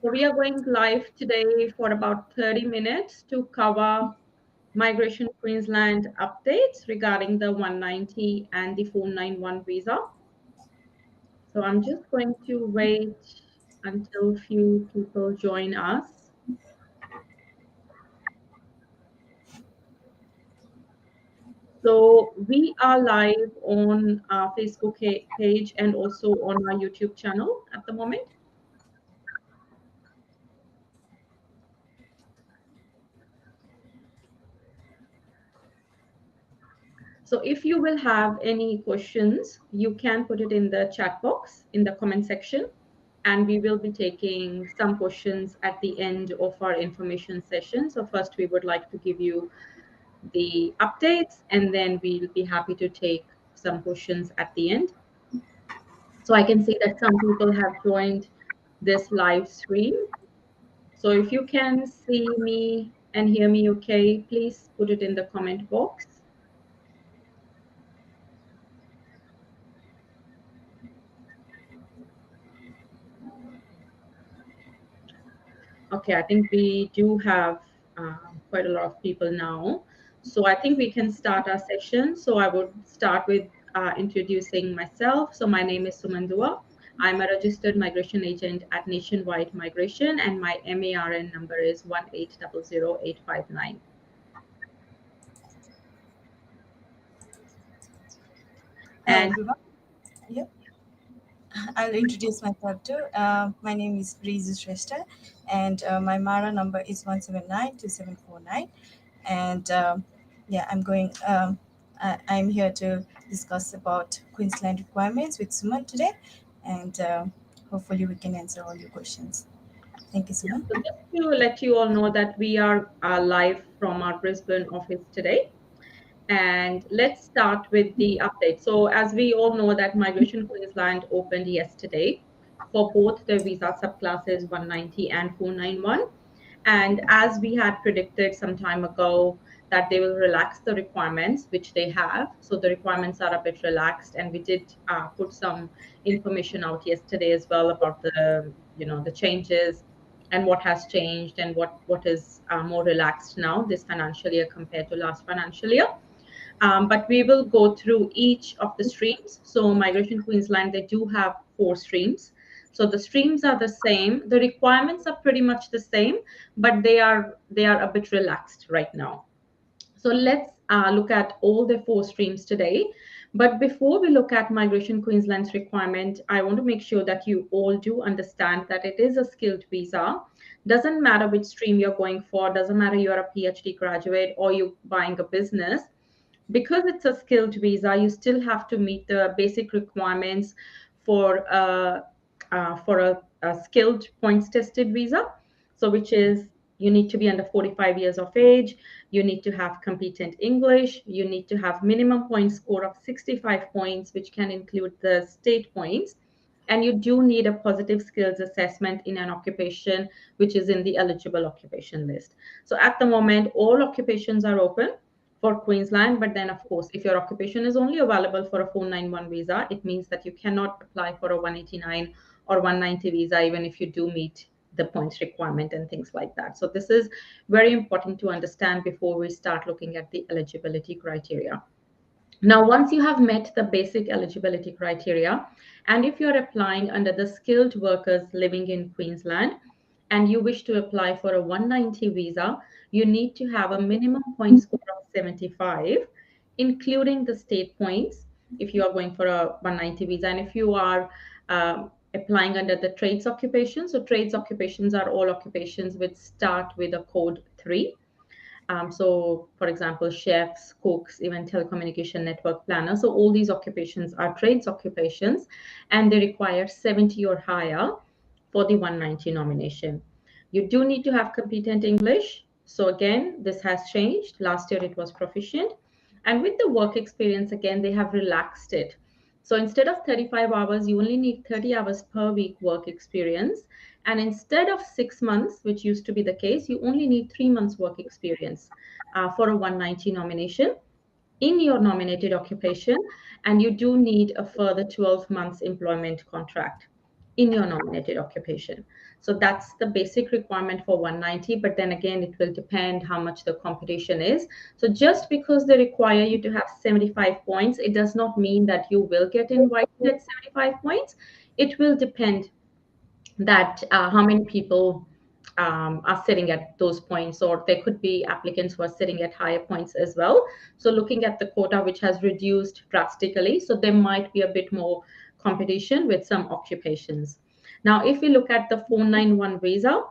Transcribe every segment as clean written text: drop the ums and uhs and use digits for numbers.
So we are going live today for about 30 minutes to cover Migration Queensland updates regarding the 190 and the 491 visa. So I'm just going to wait until few people join us. So we are live on our Facebook page and also on our YouTube channel at the moment. So if you will have any questions, you can put it in the chat box in the comment section, and we will be taking some questions at the end of our information session. So first we would like to give you the updates, and then we'll be happy to take some questions at the end. So I can see that some people have joined this live stream. So if you can see me and hear me okay, please put it in the comment box. Okay, I think we do have quite a lot of people now. So I think we can start our session. So I would start with introducing myself. So my name is Sumandua. I'm a registered migration agent at Nationwide Migration, and my MARN number is 1800859. Hello, And everyone. Yep. I'll introduce myself too. My name is Breezy Shrestha, and my Mara number is 1792749. And yeah, I'm here to discuss about Queensland requirements with Suman today, and hopefully we can answer all your questions. Thank you, yeah, Suman. so just to let you all know that we are live from our Brisbane office today. And let's start with the update. So as we all know that Migration Queensland opened yesterday for both the visa subclasses 190 and 491. And as we had predicted some time ago, that they will relax the requirements, which they have. So the requirements are a bit relaxed, and we did put some information out yesterday as well about the changes and what has changed and what is more relaxed now this financial year compared to last financial year. But we will go through each of the streams. So Migration Queensland, they do have 4 streams. So the streams are the same. The requirements are pretty much the same, but they are a bit relaxed right now. So let's look at all the 4 streams today. But before we look at Migration Queensland's requirement, I want to make sure that you all do understand that it is a skilled visa. Doesn't matter which stream you're going for, doesn't matter you're a PhD graduate or you're buying a business. Because it's a skilled visa, you still have to meet the basic requirements for a skilled points tested visa. So, which is you need to be under 45 years of age, you need to have competent English, you need to have minimum point score of 65 points, which can include the state points. And you do need a positive skills assessment in an occupation which is in the eligible occupation list. So at the moment, all occupations are open for Queensland. But then, of course, if your occupation is only available for a 491 visa, it means that you cannot apply for a 189 or 190 visa, even if you do meet the points requirement and things like that. So this is very important to understand before we start looking at the eligibility criteria. Now, once you have met the basic eligibility criteria, and if you're applying under the skilled workers living in Queensland and you wish to apply for a 190 visa, you need to have a minimum point score of 75, including the state points if you are going for a 190 visa. And if you are applying under the trades occupation, so trades occupations are all occupations which start with a code 3. So, for example, chefs, cooks, even telecommunication network planners. So, all these occupations are trades occupations, and they require 70 or higher for the 190 nomination. You do need to have competent English. So, again, this has changed. Last year it was proficient. And with the work experience, again, they have relaxed it. So, instead of 35 hours, you only need 30 hours per week work experience. And instead of 6 months, which used to be the case, you only need 3 months work experience for a 190 nomination in your nominated occupation. And you do need a further 12 months employment contract. in your nominated occupation. So that's the basic requirement for 190, but then again, it will depend how much the competition is. So just because they require you to have 75 points, it does not mean that you will get invited at 75 points. It will depend that how many people are sitting at those points, or there could be applicants who are sitting at higher points as well. So looking at the quota, which has reduced drastically, so there might be a bit more competition with some occupations. Now, if we look at the 491 visa,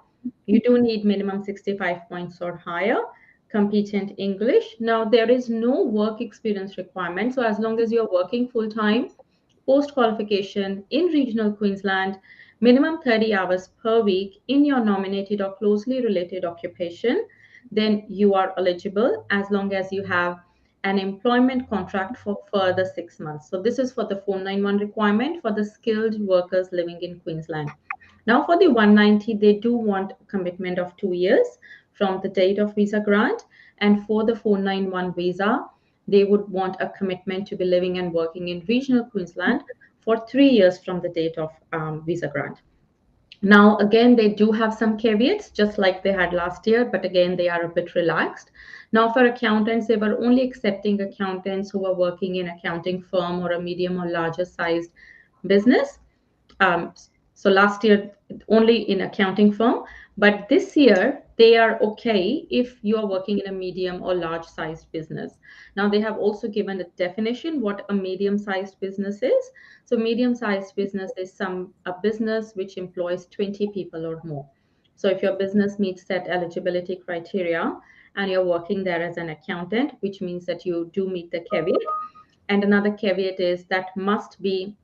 you do need minimum 65 points or higher, competent English. Now, there is no work experience requirement. So as long as you're working full time, post qualification in regional Queensland, minimum 30 hours per week in your nominated or closely related occupation, then you are eligible as long as you have an employment contract for further 6 months. So this is for the 491 requirement for the skilled workers living in Queensland. Now for the 190, they do want a commitment of 2 years from the date of visa grant. And for the 491 visa, they would want a commitment to be living and working in regional Queensland for 3 years from the date of visa grant. Now, again, they do have some caveats, just like they had last year, but again, they are a bit relaxed. Now, for accountants, they were only accepting accountants who were working in accounting firm or a medium or larger sized business. Um, so last year only in accounting firm, but this year they are okay if you are working in a medium or large sized business. Now they have also given a definition what a medium sized business is. So medium sized business is a business which employs 20 people or more. So if your business meets that eligibility criteria and you're working there as an accountant, which means that you do meet the caveat. And another caveat is that must be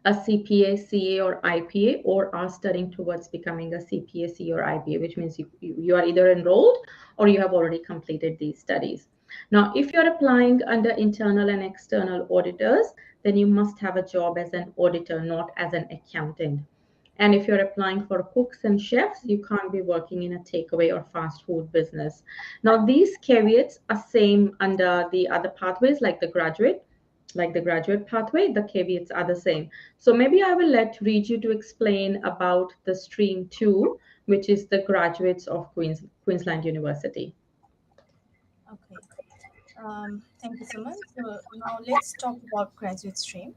a CPA, CA, or IPA, or are studying towards becoming a CPA, CA, or IPA, which means you are either enrolled or you have already completed these studies. Now, if you're applying under internal and external auditors, then you must have a job as an auditor, not as an accountant. And if you're applying for cooks and chefs, you can't be working in a takeaway or fast food business. Now, these caveats are same under the other pathways like the graduate pathway, the caveats are the same. So maybe I will let Riju to explain about the stream two, which is the graduates of Queensland University. Okay. Thank you so much. So now let's talk about graduate stream.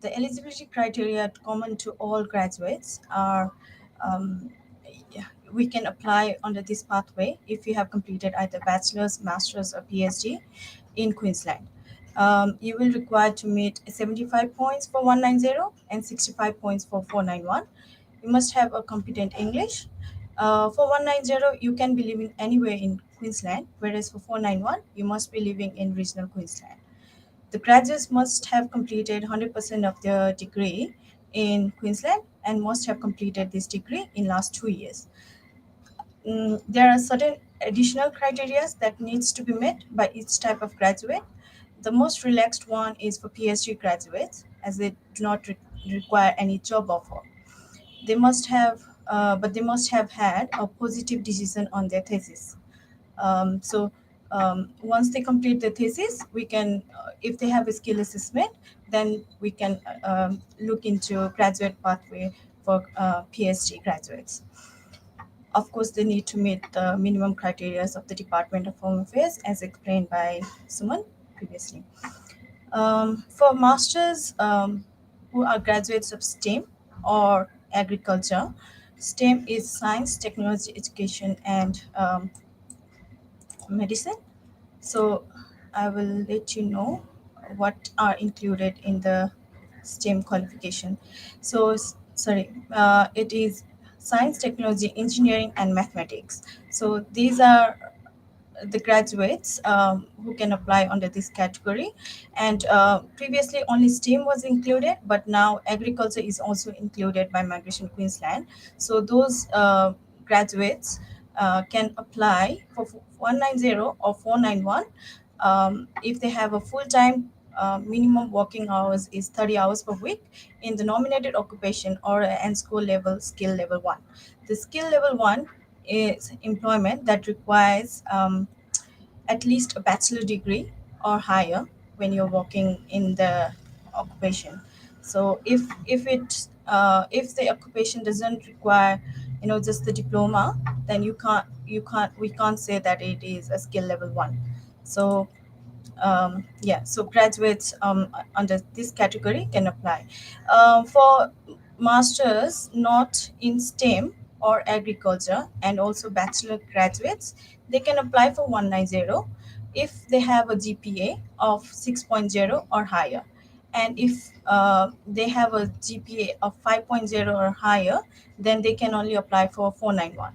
The eligibility criteria common to all graduates are um, yeah, we can apply under this pathway if you have completed either bachelor's, master's, or PhD in Queensland. You will require to meet 75 points for 190 and 65 points for 491. You must have a competent English. For 190, you can be living anywhere in Queensland, whereas for 491, you must be living in regional Queensland. The graduates must have completed 100% of their degree in Queensland and must have completed this degree in last 2 years. There are certain additional criteria that needs to be met by each type of graduate. The most relaxed one is for PhD graduates, as they do not require any job offer. But they must have had a positive decision on their thesis. Once they complete the thesis, we can, if they have a skill assessment, then we can look into graduate pathway for PhD graduates. Of course, they need to meet the minimum criteria of the Department of Home Affairs, as explained by Suman previously. For masters who are graduates of STEM or agriculture, STEM is science, technology, education, and medicine. So I will let you know what are included in the STEM qualification. It is science, technology, engineering, and mathematics. So these are the graduates who can apply under this category. And previously only STEM was included, but now agriculture is also included by Migration Queensland. So those graduates can apply for 190 or 491 if they have a full-time minimum working hours is 30 hours per week in the nominated occupation or and school level skill level 1. The skill level 1 is employment that requires at least a bachelor degree or higher when you're working in the occupation. So if it if the occupation doesn't require, just the diploma, then we can't say that it is a skill level 1. So yeah, so graduates under this category can apply. For masters not in STEM or agriculture, and also bachelor graduates, they can apply for 190 if they have a GPA of 6.0 or higher. And if they have a GPA of 5.0 or higher, then they can only apply for 491.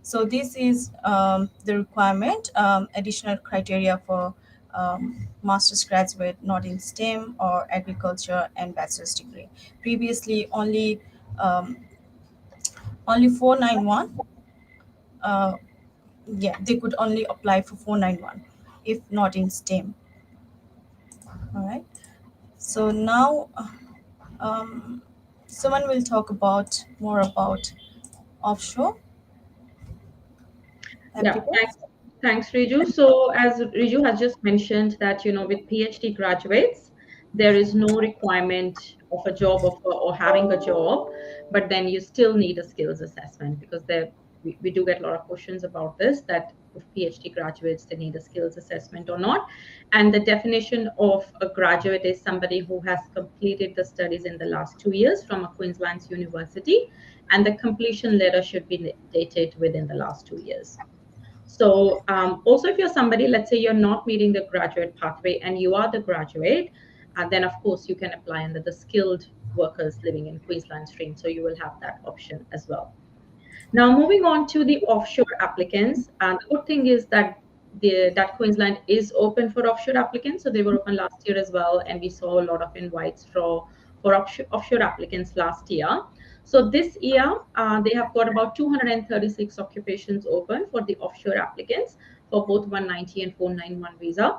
So this is the requirement, additional criteria for master's graduate not in STEM or agriculture and bachelor's degree. Previously, only 491. Uh, yeah, they could only apply for 491 if not in STEM. All right. So now, um, someone will talk about more about offshore Yeah, applicants. thanks, Riju. So as Riju has just mentioned that, with PhD graduates, there is no requirement of a job or having a job, but then you still need a skills assessment because we do get a lot of questions about this, that if PhD graduates, they need a skills assessment or not. And the definition of a graduate is somebody who has completed the studies in the last 2 years from a Queensland's university, and the completion letter should be dated within the last 2 years. So, also, if you're somebody, let's say you're not meeting the graduate pathway and you are the graduate, then of course you can apply under the skilled workers living in Queensland stream. So you will have that option as well. Now, moving on to the offshore applicants, the good thing is that that Queensland is open for offshore applicants. So they were open last year as well, and we saw a lot of invites for offshore applicants last year. So this year, they have got about 236 occupations open for the offshore applicants for both 190 and 491 visa.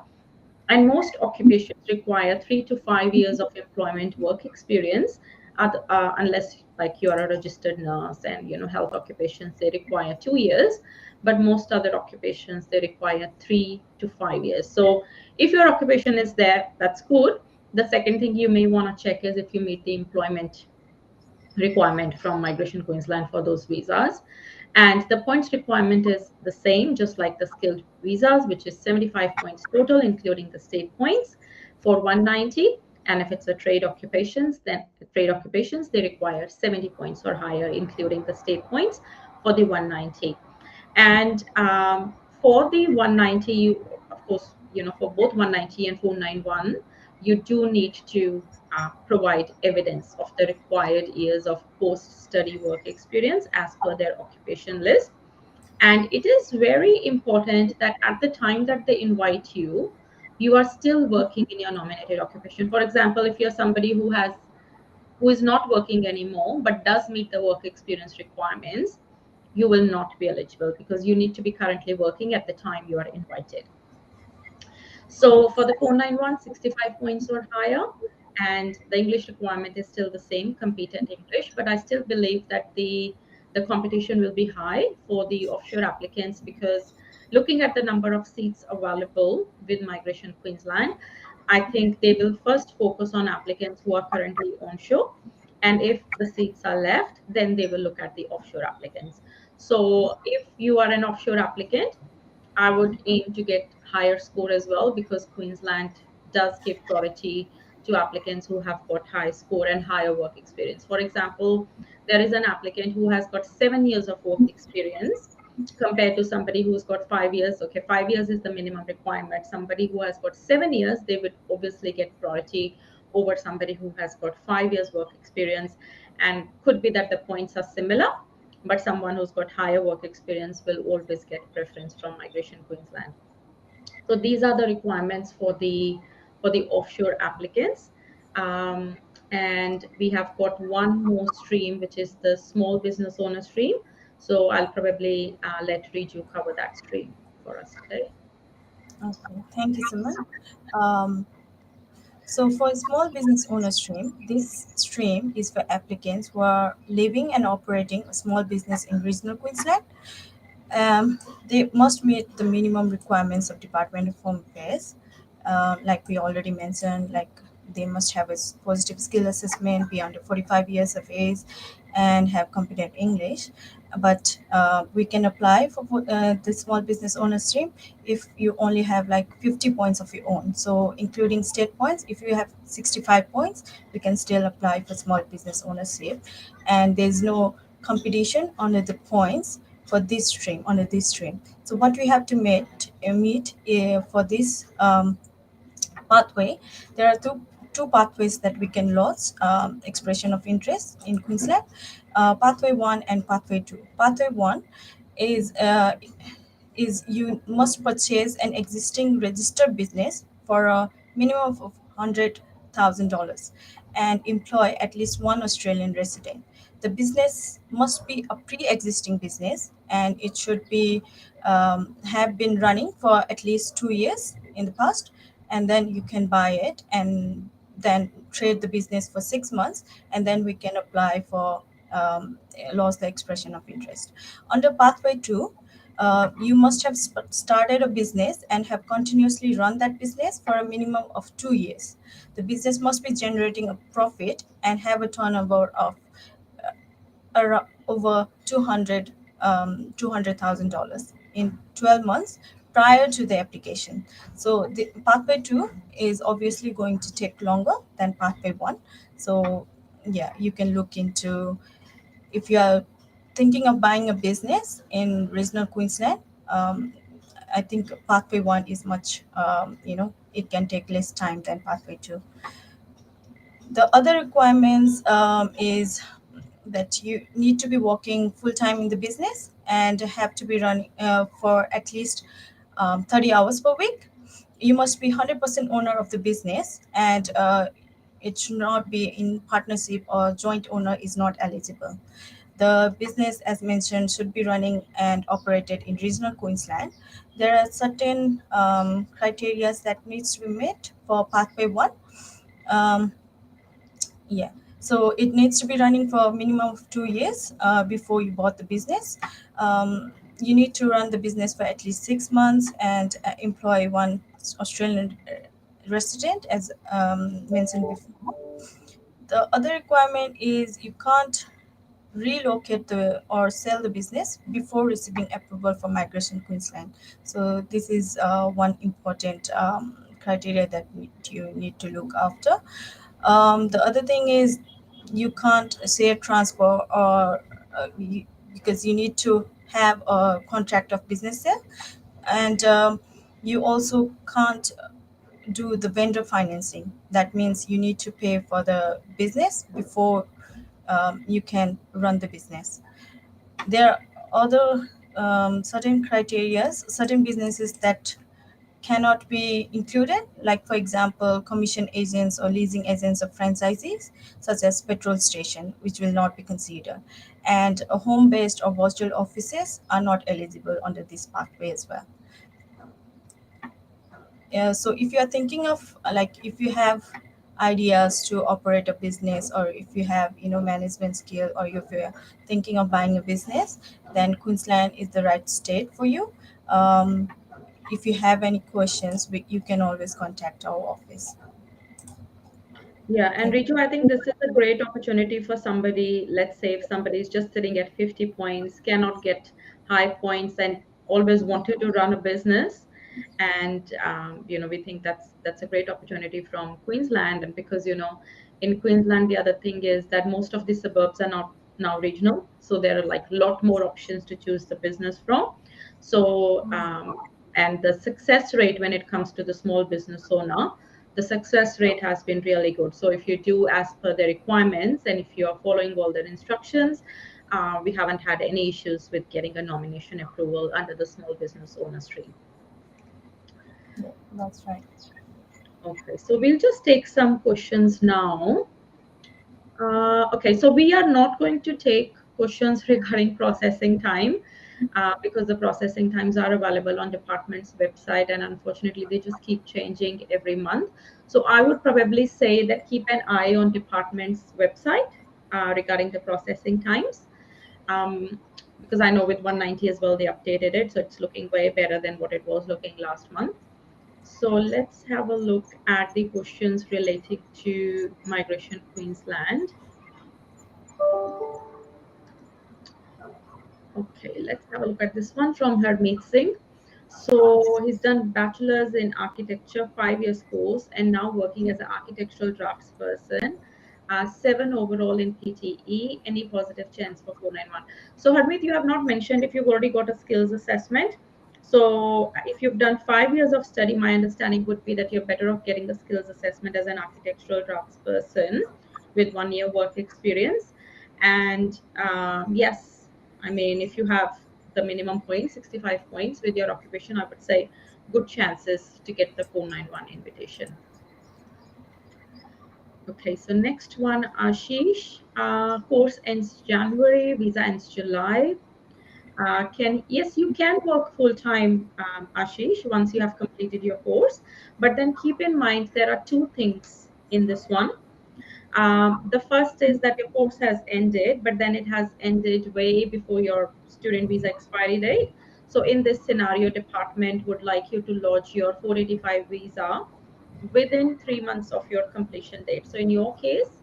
And most occupations require 3 to 5 years of employment work experience, unless like you are a registered nurse, and health occupations they require 2 years, but most other occupations they require 3 to 5 years. So if your occupation is there, that's good. The second thing you may want to check is if you meet the employment requirement from Migration Queensland for those visas. And the points requirement is the same, just like the skilled visas, which is 75 points total, including the state points for 190. And if it's a trade occupations, then trade occupations, they require 70 points or higher, including the state points for the 190. And for the 190, of course, for both 190 and 491, you do need to provide evidence of the required years of post-study work experience as per their occupation list. And it is very important that at the time that they invite you, you are still working in your nominated occupation. For example, if you're somebody who is not working anymore but does meet the work experience requirements, you will not be eligible because you need to be currently working at the time you are invited. So for the 491, 65 points or higher, and the English requirement is still the same, competent English, but I still believe that the competition will be high for the offshore applicants because looking at the number of seats available with Migration Queensland, I think they will first focus on applicants who are currently onshore. And if the seats are left, then they will look at the offshore applicants. So if you are an offshore applicant, I would aim to get higher score as well because Queensland does give priority to applicants who have got high score and higher work experience. For example, there is an applicant who has got 7 years of work experience compared to somebody who's got 5 years. Okay, 5 years is the minimum requirement. Somebody who has got 7 years, they would obviously get priority over somebody who has got 5 years work experience. And could be that the points are similar, but someone who's got higher work experience will always get preference from Migration Queensland. So these are the requirements for the offshore applicants. Um, and we have got one more stream, which is the small business owner stream. So I'll probably let Riju cover that stream for us today. Okay, thank you so much. Um, So, for a small business owner stream, this stream is for applicants who are living and operating a small business in regional Queensland. They must meet the minimum requirements of Department of Home Affairs, like we already mentioned, like they must have a positive skill assessment, be under 45 years of age, and have competent English. But we can apply for the small business owner stream if you only have like 50 points of your own. So including state points, if you have 65 points, we can still apply for small business ownership. And there's no competition under the points for this stream, under this stream. So what we have to meet for this pathway, there are two pathways that we can launch expression of interest in Queensland: pathway 1 and pathway 2. Pathway 1 is you must purchase an existing registered business for a minimum of $100,000 and employ at least one Australian resident. The business must be a pre-existing business, and it should be have been running for at least 2 years in the past, and then you can buy it and then trade the business for 6 months, and then we can apply for loss the expression of interest. Under pathway 2, you must have started a business and have continuously run that business for a minimum of 2 years. The business must be generating a profit and have a turnover of over 200,000 dollars in 12 months prior to the application. So the pathway 2 is obviously going to take longer than pathway 1. So yeah, you can look into, if you are thinking of buying a business in regional Queensland, I think pathway 1 is much, it can take less time than pathway 2. The other requirements is that you need to be working full time in the business and have to be running for at least 30 hours per week. You must be 100% owner of the business, and it should not be in partnership, or joint owner is not eligible. The business, as mentioned, should be running and operated in regional Queensland. There are certain criteria that needs to be met for pathway 1. Um, yeah. So it needs to be running for a minimum of 2 years before you bought the business. You need to run the business for at least 6 months and employ one Australian resident, as mentioned before. The other requirement is you can't relocate or sell the business before receiving approval from Migration Queensland. So this is one important criteria that you need to look after. The other thing is you can't say transfer, or because you need to have a contract of business sale, and you also can't do the vendor financing. That means you need to pay for the business before you can run the business. There are other certain criteria, certain businesses that cannot be included, like for example, commission agents or leasing agents of franchisees, such as petrol station, which will not be considered, and home-based or virtual offices are not eligible under this pathway as well. So if you are thinking of like, if you have ideas to operate a business, or if you have management skill, or if you're thinking of buying a business, then Queensland is the right state for you. If you have any questions, you can always contact our office. Yeah, and Thank Ritu, I think this is a great opportunity for somebody. Let's say if somebody is just sitting at 50 points, cannot get high points, and always wanted to run a business, and we think that's a great opportunity from Queensland. And because in Queensland, the other thing is that most of the suburbs are not now regional, so there are like a lot more options to choose the business from. So and the success rate when it comes to the small business owner, the success rate has been really good. So if you do as per the requirements, and if you are following all the instructions, we haven't had any issues with getting a nomination approval under the small business owner stream. you. That's right. Okay, so we'll just take some questions now. Okay, so we are not going to take questions regarding processing time because the processing times are available on department's website, and unfortunately they just keep changing every month. So I would probably say that keep an eye on department's website regarding the processing times, because I know with 190 as well they updated it, so it's looking way better than what it was looking last month. So let's have a look at the questions related to Migration Queensland. Okay, let's have a look at this one from Harmeet Singh. So he's done bachelor's in architecture, 5 years course, and now working as an architectural draftsperson. Seven overall in PTE. Any positive chance for 491? So Harmeet, you have not mentioned if you've already got a skills assessment. So if you've done 5 years of study, my understanding would be that you're better off getting a skills assessment as an architectural draftsperson with 1 year work experience. And yes, I mean, if you have the minimum points, 65 points with your occupation, I would say good chances to get the 491 invitation. Okay, so next one, Ashish. Course ends January, visa ends July. Yes, you can work full time, Ashish, once you have completed your course. But then keep in mind there are two things in this one. The first is that your course has ended, but then it has ended way before your student visa expiry date. So in this scenario, department would like you to lodge your 485 visa within 3 months of your completion date. So in your case,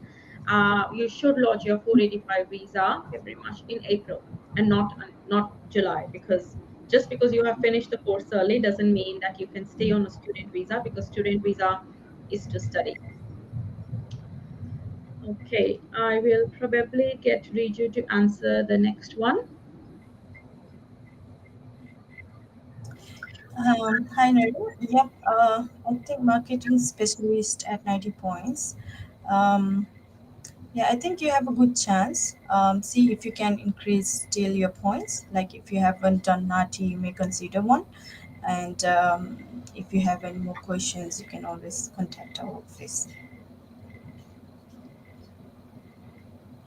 you should lodge your 485 visa February, March in April and not July, because just because you have finished the course early doesn't mean that you can stay on a student visa, because student visa is to study. Okay, I will probably get Riju to answer the next one. Hi, Naru. Yep, I think marketing specialist at 90 points. Um, yeah, I think you have a good chance. See if you can increase still your points. Like if you haven't done NATI, you may consider one. And if you have any more questions, you can always contact our office.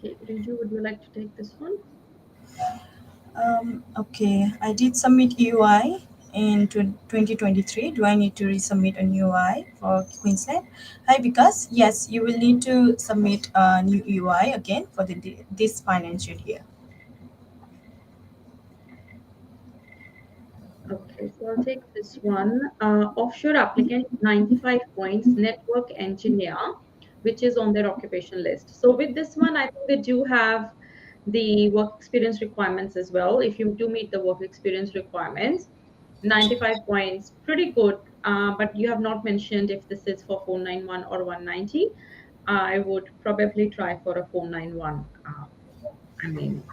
Okay, Riju, would you like to take this one? Okay, I did submit EUI in 2023. Do I need to resubmit a new EUI for Queensland? Hi, because yes, you will need to submit a new EUI again for this financial year. Okay, so I'll take this one. Offshore applicant, 95 points, network engineer, which is on their occupation list. So with this one, I think they do have the work experience requirements as well. If you do meet the work experience requirements, 95 points, pretty good. But you have not mentioned if this is for 491 or 190. I would probably try for a 491. I mean,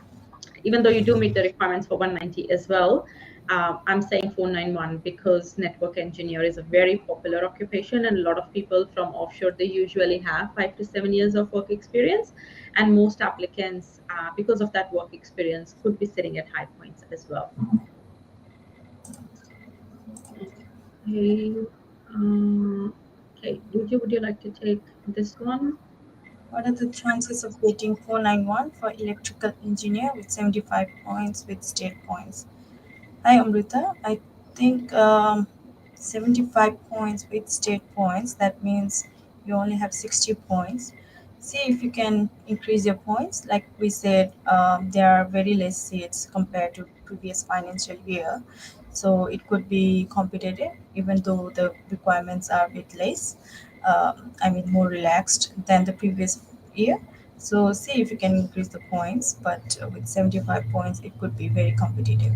even though you do meet the requirements for 190 as well, I'm saying 491 because network engineer is a very popular occupation, and a lot of people from offshore, they usually have 5 to 7 years of work experience, and most applicants, because of that work experience, could be sitting at high points as well. Okay. Okay, Luigi, would you like to take this one? What are the chances of getting 491 for electrical engineer with 75 points with state points? Hi, Amrita. I think 75 points with state points. That means you only have 60 points. See if you can increase your points. Like we said, there are very less seats compared to previous financial year. So it could be competitive, even though the requirements are a bit less. I mean, more relaxed than the previous year. So see if you can increase the points. But with 75 points, it could be very competitive.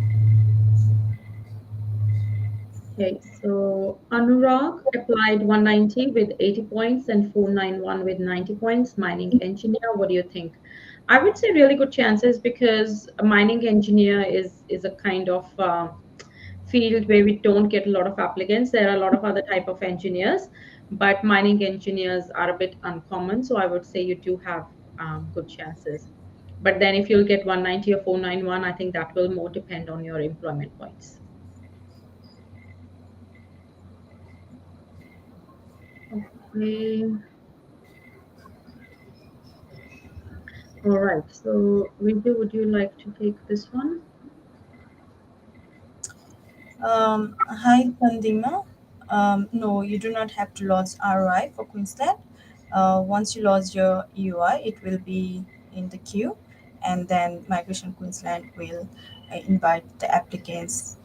Okay, so Anurag applied 190 with 80 points and 491 with 90 points. Mining engineer, what do you think? I would say really good chances, because a mining engineer is a kind of field where we don't get a lot of applicants. There are a lot of other type of engineers, but mining engineers are a bit uncommon. So I would say you do have good chances. But then if you'll get 190 or 491, I think that will more depend on your employment points. Okay. All right. So, Riju, would you like to take this one? Hi, Pandima. No, you do not have to lodge RI for Queensland. Once you lodge your EUI, it will be in the queue, and then Migration Queensland will invite the applicants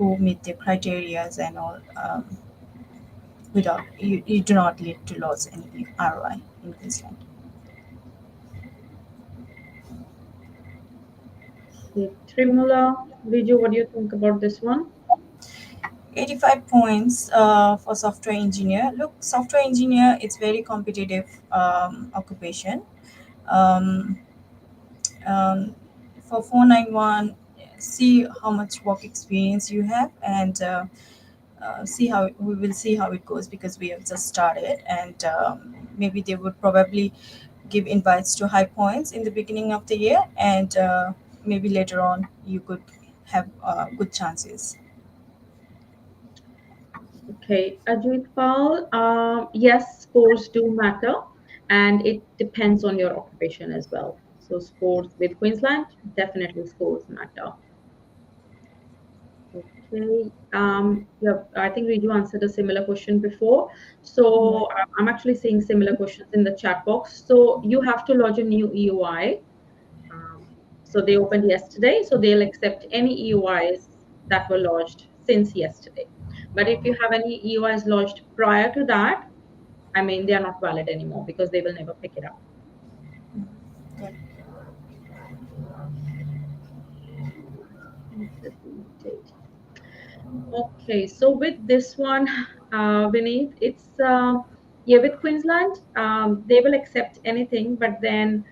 who meet the criterias and all, without you do not lead to loss in ROI in Queensland. Okay, Trimula, Riju, what do you think about this one? 85 points for software engineer. Look, software engineer, it's very competitive occupation. Um, um, for 491, see how much work experience you have, and see how we will see how it goes, because we have just started, and maybe they would probably give invites to high points in the beginning of the year, and maybe later on you could have good chances. Okay, Ajit Pal, yes, scores do matter, and it depends on your occupation as well. So scores with Queensland, definitely scores matter. Okay. Yeah, I think Riju answered a similar question before. So I'm actually seeing similar questions in the chat box. So you have to lodge a new EUI. Um, so they opened yesterday, so they'll accept any EUIs that were lodged since yesterday. But if you have any EUIs lodged prior to that, I mean, they are not valid anymore because they will never pick it up. Yeah. What's the date? Okay, so with this one, Vineet, it's yeah, with Queensland, they will accept anything, but then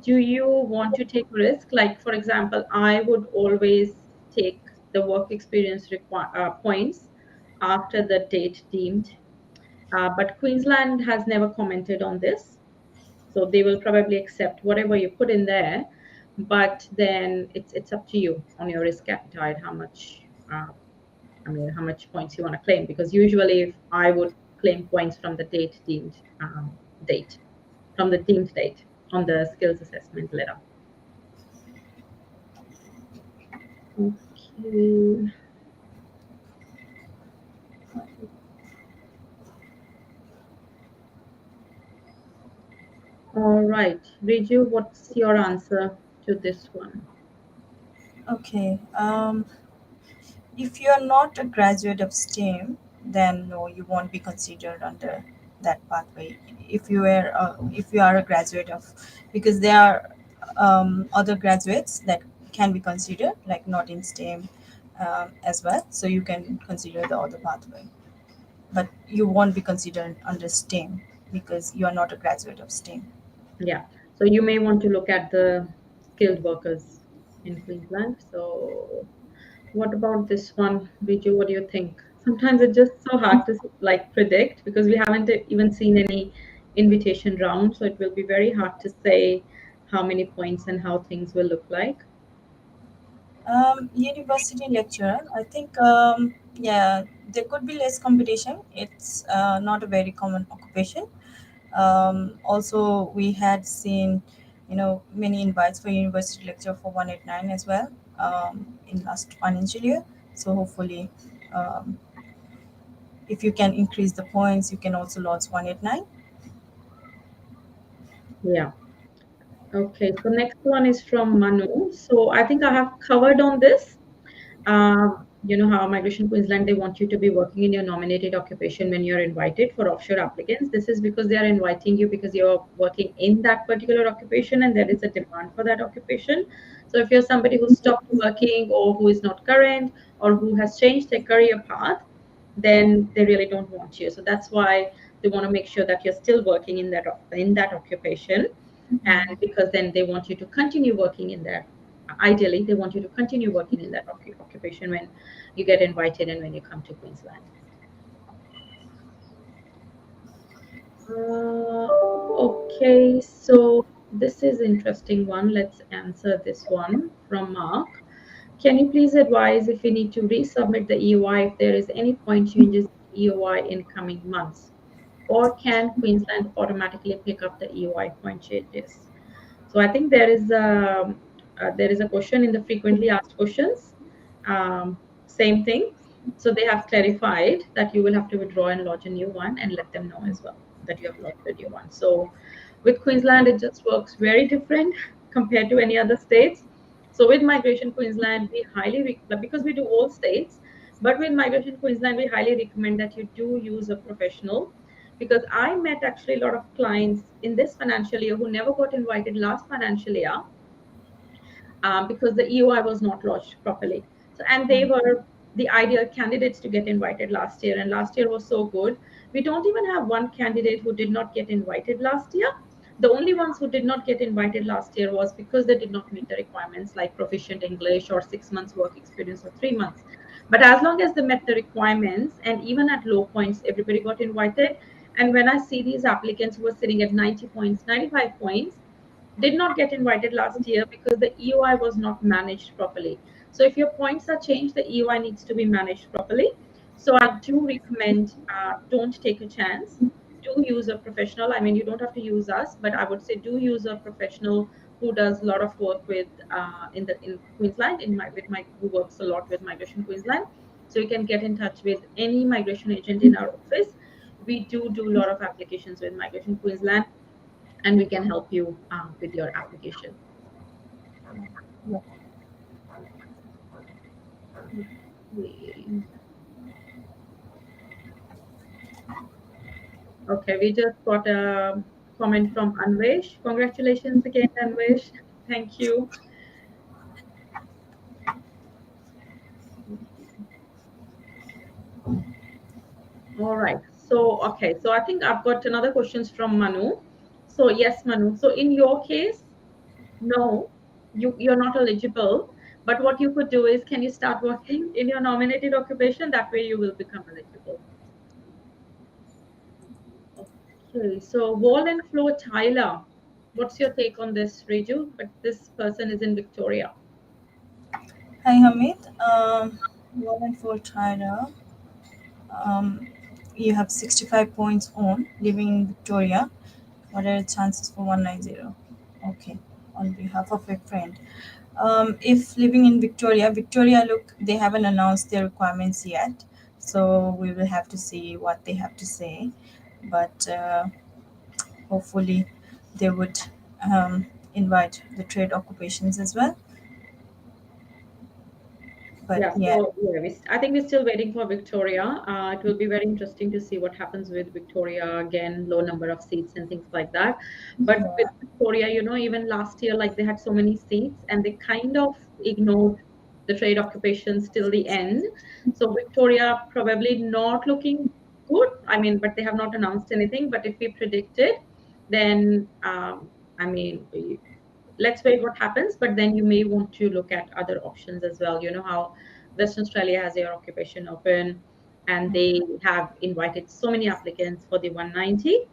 do you want to take risk? Like, for example, I would always take the work experience points after the date deemed. But Queensland has never commented on this. So they will probably accept whatever you put in there, but then it's up to you on your risk appetite, how much I mean, how much points you want to claim? Because usually, if I would claim points from the date, from the deemed date on the skills assessment letter. Okay. All right. Riju, what's your answer to this one? Okay. If you are not a graduate of STEM, then no, you won't be considered under that pathway. If you are a graduate of, because there are other graduates that can be considered, like not in STEM as well. So you can consider the other pathway, but you won't be considered under STEM because you are not a graduate of STEM. Yeah. So you may want to look at the skilled workers in Queensland. So what about this one, Riju? What do you think? Sometimes it's just so hard to like predict because we haven't even seen any invitation round. So it will be very hard to say how many points and how things will look like. University lecturer, I think, yeah, there could be less competition. It's not a very common occupation. Also, we had seen, many invites for university lecture for 189 as well in last financial year. So hopefully, um, if you can increase the points, you can also launch 189. Yeah. Okay. So next one is from Manu. So I think I have covered on this. You know how Migration Queensland, they want you to be working in your nominated occupation when you're invited for offshore applicants. This is because they are inviting you because you're working in that particular occupation and there is a demand for that occupation. So if you're somebody who stopped working or who is not current or who has changed their career path, then they really don't want you. So that's why they want to make sure that you're still working in that occupation, and because then they want you to continue working in there. Ideally, they want you to continue working in that occupation when you get invited and when you come to Queensland. Okay, so this is interesting one. Let's answer this one from Mark. Can you please advise if we need to resubmit the EOI if there is any point changes in EOI in coming months? Or can Queensland automatically pick up the EOI point changes? So I think there is a question in the frequently asked questions. Same thing. So they have clarified that you will have to withdraw and lodge a new one and let them know as well that you have lodged a new one. So with Queensland, it just works very different compared to any other states. So with Migration Queensland, we highly because we do all states, But with Migration Queensland, we highly recommend that you do use a professional, because I met actually a lot of clients in this financial year who never got invited last financial year, because the EOI was not lodged properly. So, and they were the ideal candidates to get invited last year, and last year was so good. We don't even have one candidate who did not get invited last year. The only ones who did not get invited last year was because they did not meet the requirements like proficient English or 6 months work experience or 3 months. But as long as they met the requirements, and even at low points, everybody got invited. And when I see these applicants who were sitting at 90 points, 95 points, did not get invited last year because the EOI was not managed properly. So if your points are changed, the EOI needs to be managed properly. So I do recommend, don't take a chance. Do use a professional. I mean, you don't have to use us, but I would say do use a professional who does a lot of work with in Queensland. Who works a lot with Migration Queensland. So you can get in touch with any migration agent in our office. We do a lot of applications with Migration Queensland, and we can help you with your application. Yeah. Okay, we just got a comment from Anvesh. Congratulations again, Anvesh. Thank you. All right. So, okay. So I think I've got another questions from Manu. So yes, Manu. So in your case, no, you're not eligible. But what you could do is, can you start working in your nominated occupation? That way you will become eligible. Okay, so wall and floor tiler. What's your take on this, Reju? But this person is in Victoria. Hi, Hamid. One for Tyra. Um, you have 65 points on living in Victoria. What are the chances for 190? Okay, on behalf of a friend. If living in Victoria, look, they haven't announced their requirements yet, so we will have to see what they have to say. But hopefully, they would invite the trade occupations as well. But Yeah, yeah, so yeah, I think we're still waiting for Victoria. It will be very interesting to see what happens with Victoria again, low number of seats and things like that. But with yeah, Victoria, even last year, like they had so many seats and they kind of ignored the trade occupations till the end. So Victoria probably not looking good. I mean, but they have not announced anything. But if we predicted, then I mean, let's wait what happens, but then you may want to look at other options as well. You know how Western Australia has their occupation open, and they have invited so many applicants for the 190.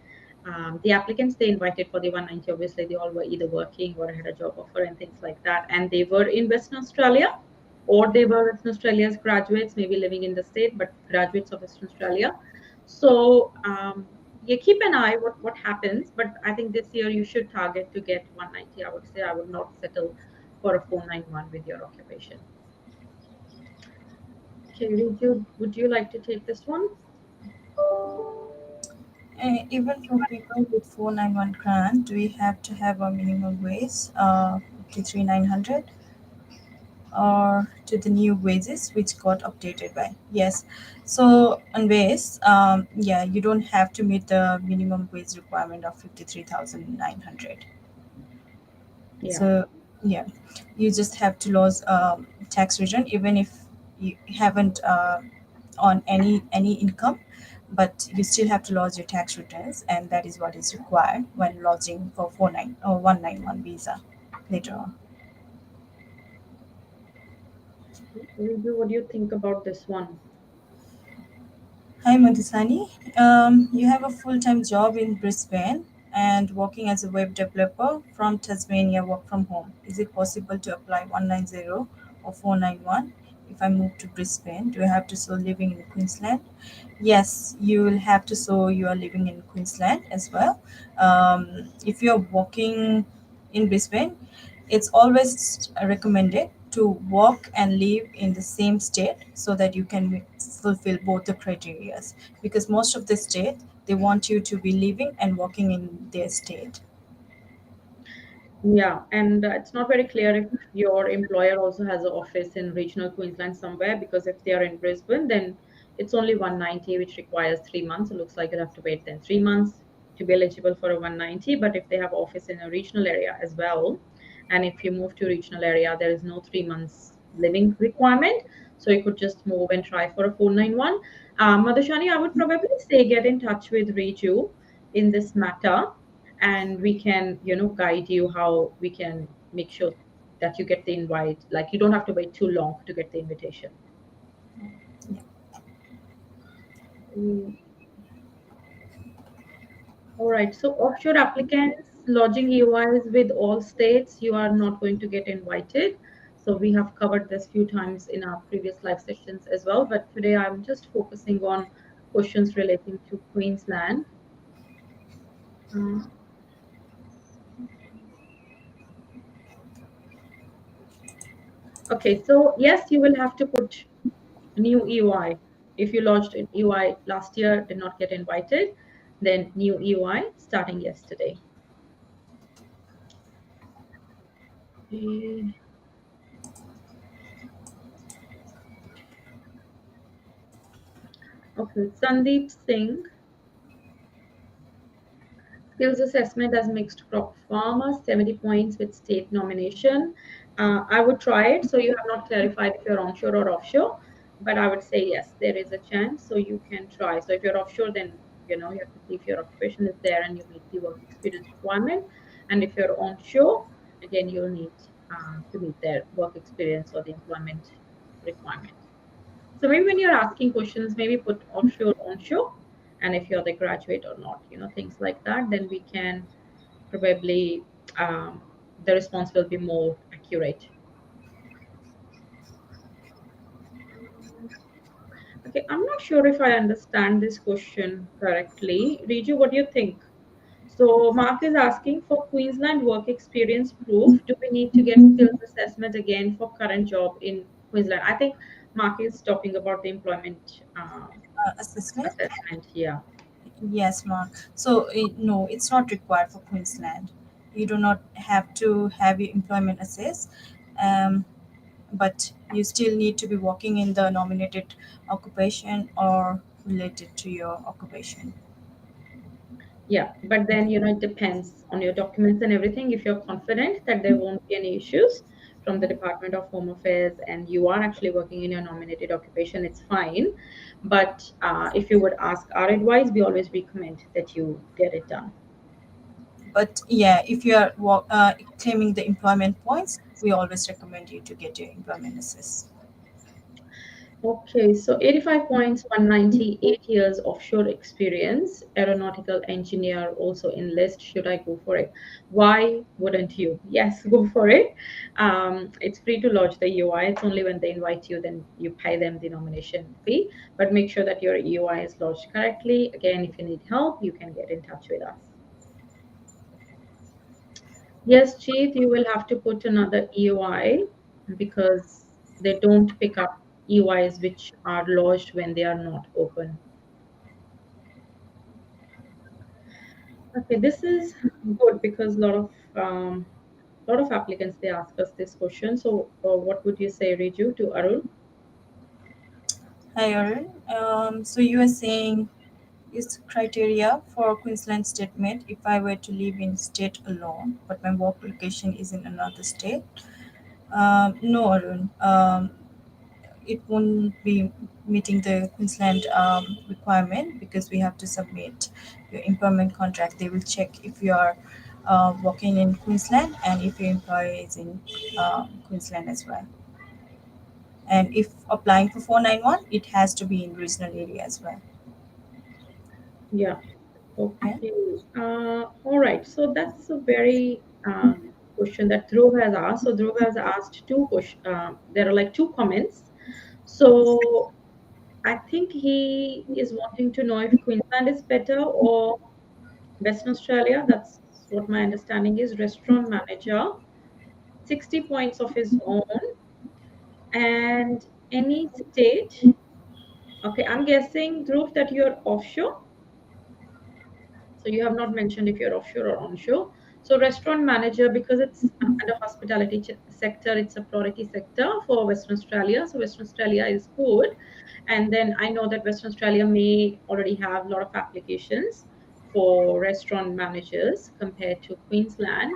The applicants they invited for the 190, obviously they all were either working or had a job offer and things like that, and they were in Western Australia, or they were Western Australia's graduates, maybe living in the state, but graduates of Western Australia. So yeah, keep an eye what happens. But I think this year you should target to get 190. I would say I would not settle for a 491 with your occupation. Okay, would you like to take this one? even for people with 491 grant, do we have to have a minimum wage, 53,900, or to the new wages which got updated by? Yes. So on base, yeah, you don't have to meet the minimum wage requirement of 53,900. Yeah. So yeah, you just have to lose tax return even if you haven't on any income, but you still have to lodge your tax returns, and that is what is required when lodging for 49 or 191 visa later on. Riju, what do you think about this one? Hi, Madhusani. You have a full time job in Brisbane and working as a web developer from Tasmania, work from home. Is it possible to apply 190 or 491 if I move to Brisbane? Do I have to still living in Queensland? Yes, you will have to show you are living in Queensland as well. If you're working in Brisbane, it's always recommended to work and live in the same state so that you can fulfill both the criterias, because most of the state they want you to be living and working in their state. Yeah, and it's not very clear if your employer also has an office in regional Queensland somewhere, because if they are in Brisbane, then it's only 190, which requires 3 months. It looks like you'll have to wait then 3 months to be eligible for a 190. But if they have office in a regional area as well, and if you move to regional area, there is no 3 months living requirement. So you could just move and try for a 491. Madhushani, I would probably say get in touch with Reju in this matter, and we can guide you how we can make sure that you get the invite. Like, you don't have to wait too long to get the invitation. Yeah. Mm. All right, so offshore applicants lodging EOIs with all states, you are not going to get invited. So we have covered this few times in our previous live sessions as well, but today I'm just focusing on questions relating to Queensland. Uh, okay, so yes, you will have to put new EY. If you lodged an EY last year, did not get invited, then new EY starting yesterday. Eh, Okay, Sandeep Singh, skills assessment as mixed crop farmer, 70 points with state nomination. I would try it. So you have not clarified if you're onshore or offshore, but I would say yes, there is a chance. So you can try. So if you're offshore, then you have to see if your occupation is there and you meet the work experience requirement. And if you're onshore, again, you'll need to meet their work experience or the employment requirement. So maybe when you're asking questions, maybe put offshore, onshore, and if you're the graduate or not, things like that, then we can probably, the response will be more accurate. Okay, I'm not sure if I understand this question correctly. Riju, what do you think? So Mark is asking, for Queensland work experience proof, do we need to get skills assessment again for current job in Queensland? I think Mark is talking about the employment Assessment. assessment here. Yes, Mark. So, no, it's not required for Queensland. You do not have to have your employment assessed, um, but you still need to be working in the nominated occupation or related to your occupation. Yeah, but then it depends on your documents and everything. If you're confident that there won't be any issues from the Department of Home Affairs and you are actually working in your nominated occupation, it's fine. But if you would ask our advice, we always recommend that you get it done. But yeah, if you are claiming the employment points, we always recommend you to get your employment assessed. Okay, so 85 points, 190, 8 years offshore experience, aeronautical engineer also in list. Should I go for it? Why wouldn't you? Yes, go for it. It's free to lodge the EOI. It's only when they invite you, then you pay them the nomination fee. But make sure that your EOI is lodged correctly. Again, if you need help, you can get in touch with us. Yes, Cheat, you will have to put another EOI because they don't pick up EOIs which are lodged when they are not open. Okay, this is good because a lot of applicants, they ask us this question. So, what would you say, Riju, to Arul? Hi, Arun. So you are saying is criteria for Queensland statement if I were to live in state alone, but my work location is in another state. No, Arun. It won't be meeting the Queensland requirement because we have to submit your employment contract. They will check if you are working in Queensland and if your employer is in Queensland as well. And if applying for 491, it has to be in regional area as well. Yeah. Yeah. Okay. All right. So that's a very question that Dhruv has asked. So Dhruv has asked two questions. There are like two comments. So I think he is wanting to know if Queensland is better or Western Australia. That's what my understanding is. Restaurant manager, 60 points of his own, and any state. Okay, I'm guessing, Dhruv, that you're offshore. So you have not mentioned if you're offshore or onshore. So restaurant manager, because it's under hospitality sector, it's a priority sector for Western Australia. So Western Australia is good. And then I know that Western Australia may already have a lot of applications for restaurant managers compared to Queensland.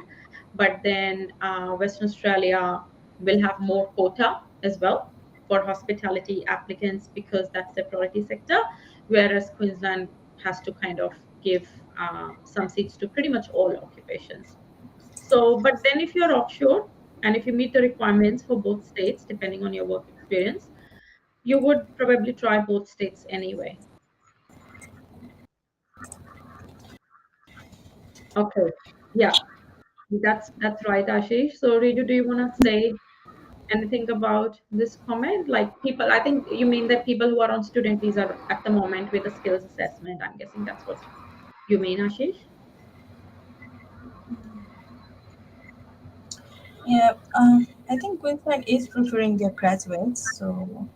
But then Western Australia will have more quota as well for hospitality applicants because that's the priority sector, whereas Queensland has to kind of give some seats to pretty much all occupations. So, but then if you're offshore and if you meet the requirements for both states, depending on your work experience, you would probably try both states anyway. Okay. Yeah, that's right, Ashish. So, Ridu, do you want to say anything about this comment? Like people, I think you mean that people who are on student visa at the moment with a skills assessment. I'm guessing that's what you mean, Ashish. Yeah, I think Queensland is preferring their graduates, so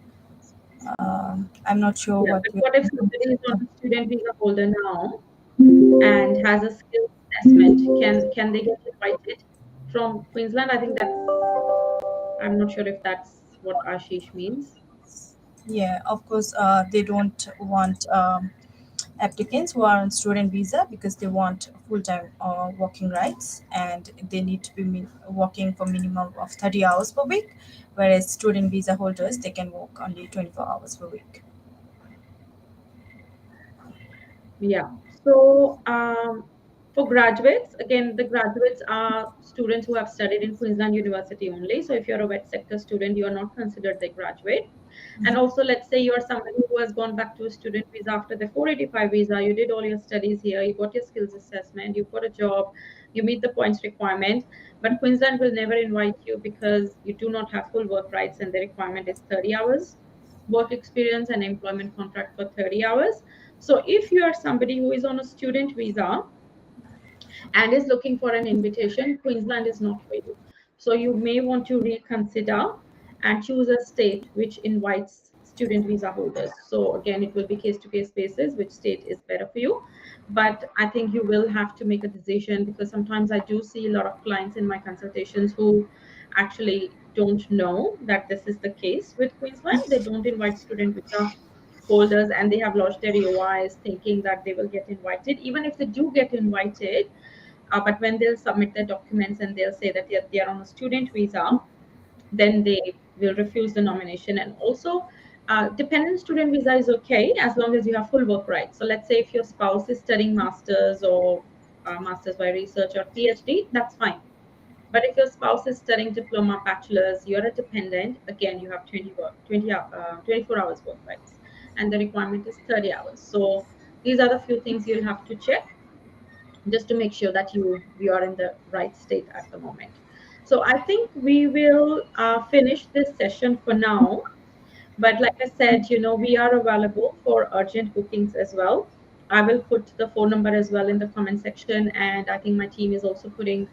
I'm not sure Yeah, what but we what if somebody is on a student visa holder now and has a skills assessment? Can they get invited from Queensland? I think that's. I'm not sure if that's what Ashish means. Yeah, of course, they don't want applicants who are on student visa because they want full-time working rights, and they need to be working for minimum of 30 hours per week, whereas student visa holders, they can work only 24 hours per week. Yeah. So for graduates, again, the graduates are students who have studied in Queensland University only. So if you're a wet sector student, you are not considered the graduate. And also, let's say you're somebody who has gone back to a student visa after the 485 visa, you did all your studies here, you got your skills assessment, you got a job, you meet the points requirement, but Queensland will never invite you because you do not have full work rights and the requirement is 30 hours work experience and employment contract for 30 hours. So if you are somebody who is on a student visa and is looking for an invitation, Queensland is not for you. So you may want to reconsider and choose a state which invites student visa holders. So again, it will be case to case basis, which state is better for you. But I think you will have to make a decision because sometimes I do see a lot of clients in my consultations who actually don't know that this is the case with Queensland. They don't invite student visa holders and they have lodged their EOIs thinking that they will get invited. Even if they do get invited, but when they'll submit their documents and they'll say that they are on a student visa, then they will refuse the nomination. And also, dependent student visa is okay as long as you have full work rights. So let's say if your spouse is studying masters or masters by research or PhD, that's fine. But if your spouse is studying diploma, bachelor's, you're a dependent, again, you have 24 hours work rights. And the requirement is 30 hours. So these are the few things you'll have to check just to make sure that you are in the right state at the moment. So I think we will finish this session for now. But like I said, we are available for urgent bookings as well. I will put the phone number as well in the comment section, and I think my team is also putting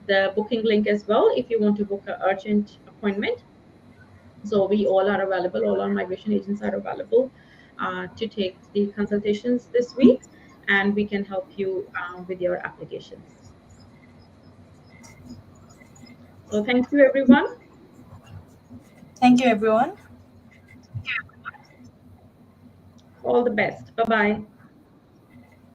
the booking link as well if you want to book an urgent appointment. So we all are available, all our migration agents are available to take the consultations this week, and we can help you with your applications. So thank you, everyone. Thank you, everyone. All the best. Bye bye.